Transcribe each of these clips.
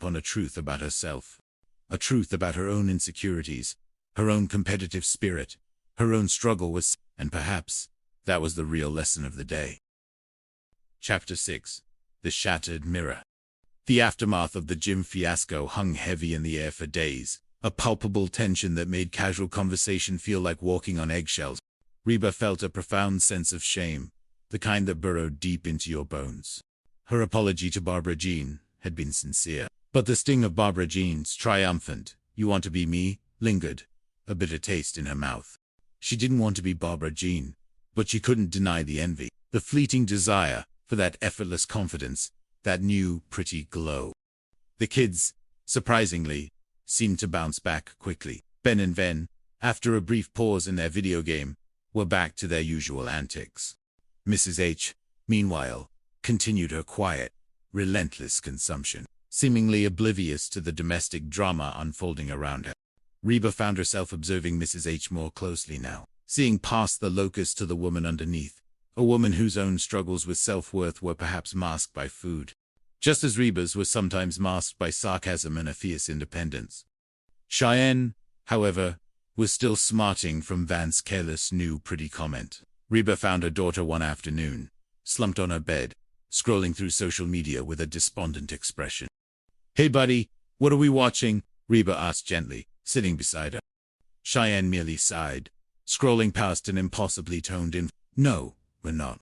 upon a truth about herself. A truth about her own insecurities, her own competitive spirit, her own struggle with, and perhaps that was the real lesson of the day. Chapter 6. The Shattered Mirror. The aftermath of the gym fiasco hung heavy in the air for days, a palpable tension that made casual conversation feel like walking on eggshells. Reba felt a profound sense of shame, the kind that burrowed deep into your bones. Her apology to Barbara Jean had been sincere, but the sting of Barbara Jean's triumphant, "You want to be me?" lingered, a bitter taste in her mouth. She didn't want to be Barbara Jean, but she couldn't deny the envy, the fleeting desire for that effortless confidence, that new, pretty glow. The kids, surprisingly, seemed to bounce back quickly. Ben and Ven, after a brief pause in their video game, were back to their usual antics. Mrs. H, meanwhile, continued her quiet, relentless consumption, seemingly oblivious to the domestic drama unfolding around her. Reba found herself observing Mrs. H more closely now, seeing past the locust to the woman underneath, a woman whose own struggles with self-worth were perhaps masked by food, just as Reba's were sometimes masked by sarcasm and a fierce independence. Cheyenne, however, was still smarting from Van's careless new pretty comment. Reba found her daughter one afternoon, slumped on her bed, scrolling through social media with a despondent expression. "Hey buddy, what are we watching?" Reba asked gently, sitting beside her. Cheyenne merely sighed, scrolling past an impossibly toned-in, "No, we're not."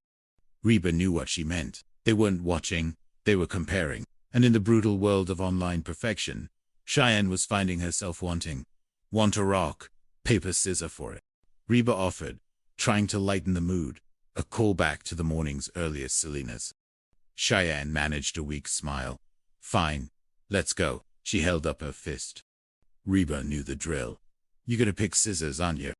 Reba knew what she meant. They weren't watching, they were comparing. And in the brutal world of online perfection, Cheyenne was finding herself wanting a rock, paper, scissors for it. Reba offered, trying to lighten the mood, a callback to the morning's earliest silliness. Cheyenne managed a weak smile. "Fine, let's go." She held up her fist. Reba knew the drill. "You're gonna pick scissors, aren't you?"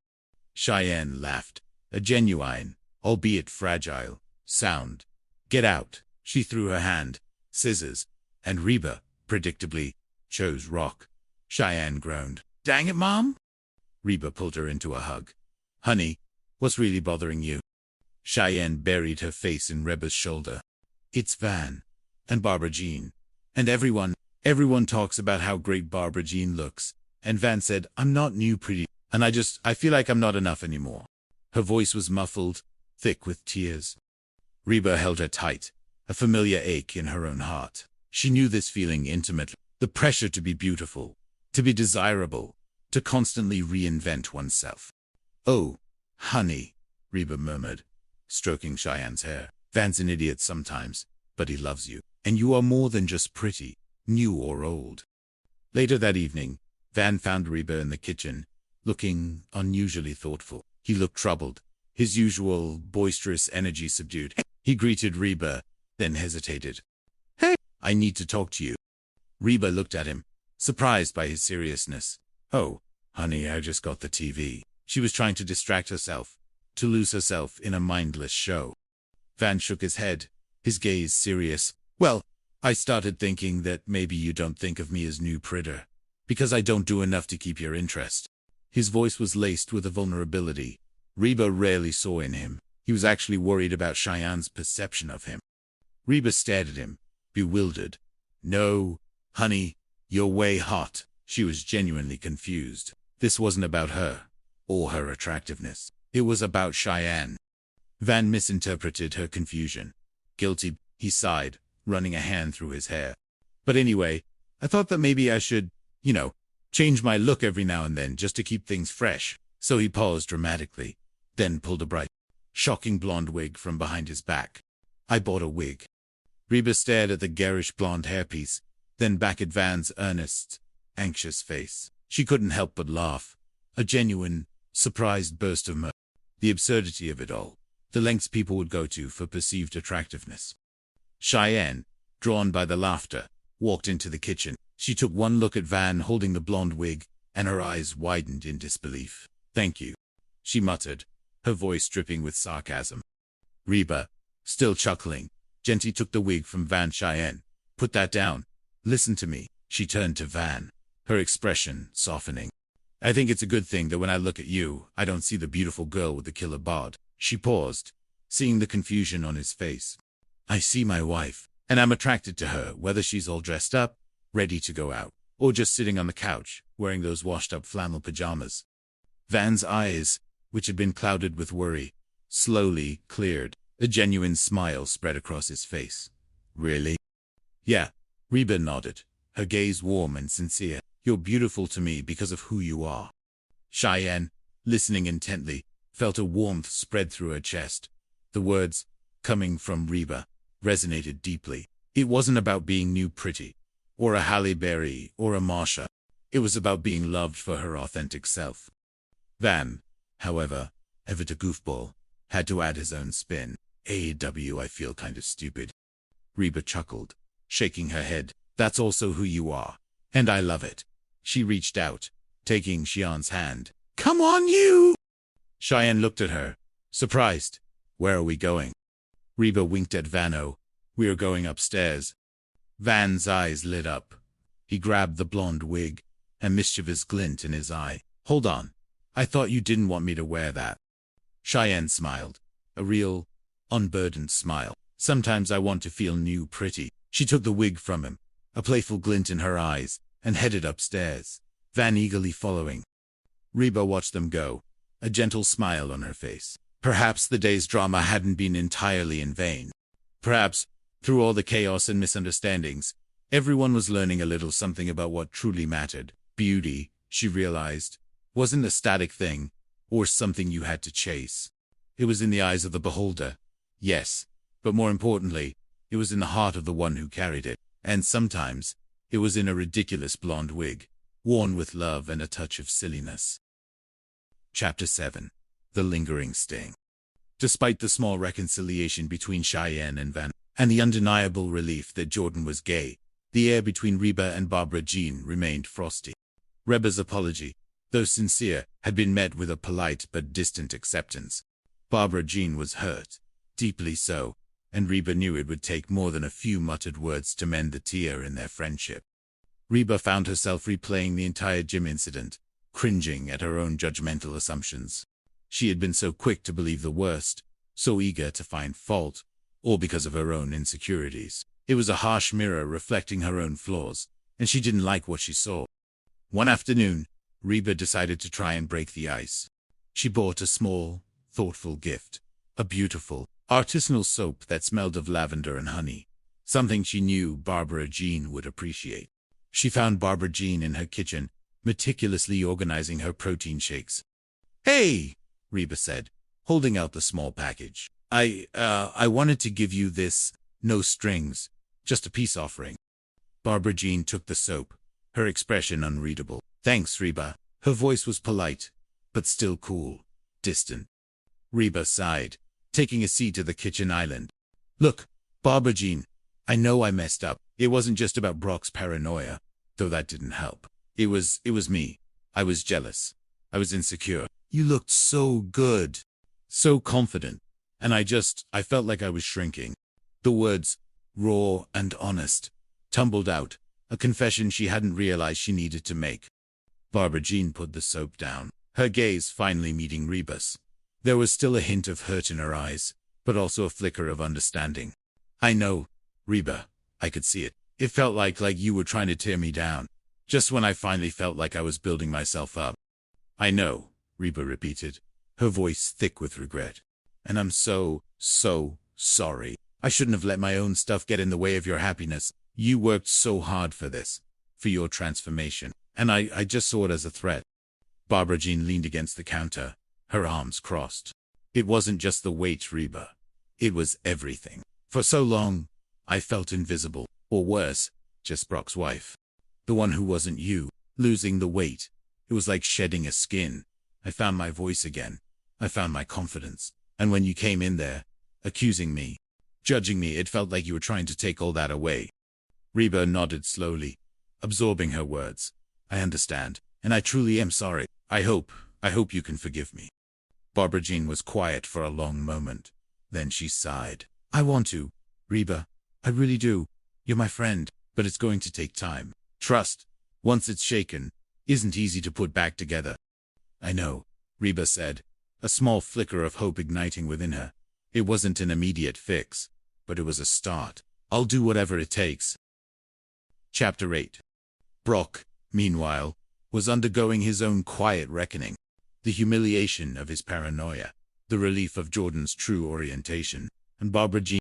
Cheyenne laughed, a genuine, albeit fragile, sound. "Get out." She threw her hand, scissors, and Reba, predictably, chose rock. Cheyenne groaned. "Dang it, Mom!" Reba pulled her into a hug. "Honey, what's really bothering you?" Cheyenne buried her face in Reba's shoulder. "It's Van. And Barbara Jean. And everyone talks about how great Barbara Jean looks. And Van said, I'm not new pretty. And I feel like I'm not enough anymore." Her voice was muffled, thick with tears. Reba held her tight, a familiar ache in her own heart. She knew this feeling intimately. The pressure to be beautiful, to be desirable, to constantly reinvent oneself. "Oh, honey," Reba murmured, stroking Cheyenne's hair. "Van's an idiot sometimes, but he loves you. And you are more than just pretty, new or old." Later that evening, Van found Reba in the kitchen, looking unusually thoughtful. He looked troubled, his usual boisterous energy subdued. He greeted Reba, then hesitated. "Hey, I need to talk to you." Reba looked at him, surprised by his seriousness. "Oh, honey, I just got the TV." She was trying to distract herself, to lose herself in a mindless show. Van shook his head, his gaze serious. "Well, I started thinking that maybe you don't think of me as new pritter, because I don't do enough to keep your interest." His voice was laced with a vulnerability Reba rarely saw in him. He was actually worried about Cheyenne's perception of him. Reba stared at him, bewildered. "No, honey, you're way hot." She was genuinely confused. This wasn't about her, or her attractiveness. It was about Cheyenne. Van misinterpreted her confusion. "Guilty," he sighed, running a hand through his hair. "But anyway, I thought that maybe I should, change my look every now and then just to keep things fresh." So he paused dramatically, then pulled a bright, shocking blonde wig from behind his back. "I bought a wig." Reba stared at the garish blonde hairpiece, then back at Van's earnest, anxious face. She couldn't help but laugh, a genuine, surprised burst of mirth. The absurdity of it all, the lengths people would go to for perceived attractiveness. Cheyenne, drawn by the laughter, walked into the kitchen. She took one look at Van holding the blonde wig, and her eyes widened in disbelief. "Thank you," she muttered, her voice dripping with sarcasm. Reba, still chuckling, gently took the wig from Van. "Cheyenne, put that down. Listen to me." She turned to Van, her expression softening. "I think it's a good thing that when I look at you, I don't see the beautiful girl with the killer bod." She paused, seeing the confusion on his face. "I see my wife, and I'm attracted to her, whether she's all dressed up, ready to go out, or just sitting on the couch, wearing those washed-up flannel pajamas. Van's eyes, which had been clouded with worry, slowly cleared. A genuine smile spread across his face. Really? Yeah, Reba nodded, her gaze warm and sincere. You're beautiful to me because of who you are. Cheyenne, listening intently, felt a warmth spread through her chest. The words, coming from Reba, resonated deeply. It wasn't about being new pretty, or a Halle Berry, or a Marsha. It was about being loved for her authentic self. Van, however, ever a goofball, had to add his own spin. I feel kind of stupid. Reba chuckled, shaking her head. That's also who you are. And I love it. She reached out, taking Cheyenne's hand. Come on, you! Cheyenne looked at her, surprised. Where are we going? Reba winked at Vano. We are going upstairs. Van's eyes lit up. He grabbed the blonde wig, a mischievous glint in his eye. Hold on. I thought you didn't want me to wear that. Cheyenne smiled. A real, unburdened smile. Sometimes I want to feel new pretty. She took the wig from him, a playful glint in her eyes, and headed upstairs, Van eagerly following. Reba watched them go, a gentle smile on her face. Perhaps the day's drama hadn't been entirely in vain. Perhaps, through all the chaos and misunderstandings, everyone was learning a little something about what truly mattered. Beauty, she realized, wasn't a static thing, or something you had to chase. It was in the eyes of the beholder. Yes, but more importantly, it was in the heart of the one who carried it. And sometimes, it was in a ridiculous blonde wig, worn with love and a touch of silliness. Chapter 7. The Lingering Sting. Despite the small reconciliation between Cheyenne and Van, and the undeniable relief that Jordan was gay, the air between Reba and Barbara Jean remained frosty. Reba's apology, though sincere, had been met with a polite but distant acceptance. Barbara Jean was hurt, deeply so, and Reba knew it would take more than a few muttered words to mend the tear in their friendship. Reba found herself replaying the entire gym incident, cringing at her own judgmental assumptions. She had been so quick to believe the worst, so eager to find fault, all because of her own insecurities. It was a harsh mirror reflecting her own flaws, and she didn't like what she saw. One afternoon, Reba decided to try and break the ice. She bought a small, thoughtful gift, a beautiful, artisanal soap that smelled of lavender and honey, something she knew Barbara Jean would appreciate. She found Barbara Jean in her kitchen, meticulously organizing her protein shakes. "Hey," Reba said, holding out the small package. I wanted to give you this, no strings, just a peace offering." Barbara Jean took the soap, her expression unreadable. "Thanks, Reba." Her voice was polite, but still cool, distant. Reba sighed, taking a seat at the kitchen island. "Look, Barbara Jean, I know I messed up. It wasn't just about Brock's paranoia, though that didn't help. It was me. I was jealous. I was insecure. You looked so good, so confident, and I felt like I was shrinking." The words, raw and honest, tumbled out, a confession she hadn't realized she needed to make. Barbara Jean put the soap down, her gaze finally meeting Reba's. There was still a hint of hurt in her eyes, but also a flicker of understanding. "I know, Reba, I could see it. It felt like you were trying to tear me down, just when I finally felt like I was building myself up." "I know," Reba repeated, her voice thick with regret. "And I'm so sorry. I shouldn't have let my own stuff get in the way of your happiness. You worked so hard for this, for your transformation, and I just saw it as a threat." Barbara Jean leaned against the counter, her arms crossed. "It wasn't just the weight, Reba. It was everything. For so long, I felt invisible, or worse, just Brock's wife. The one who wasn't you. Losing the weight. It was like shedding a skin. I found my voice again. I found my confidence. And when you came in there, accusing me, judging me, it felt like you were trying to take all that away." Reba nodded slowly, absorbing her words. "I understand, and I truly am sorry. I hope you can forgive me." Barbara Jean was quiet for a long moment. Then she sighed. "I want to, Reba. I really do. You're my friend, but it's going to take time. Trust, once it's shaken, isn't easy to put back together." "I know," Reba said, a small flicker of hope igniting within her. It wasn't an immediate fix, but it was a start. "I'll do whatever it takes." Chapter 8. Brock, meanwhile, was undergoing his own quiet reckoning. The humiliation of his paranoia, the relief of Jordan's true orientation, and Barbara Jean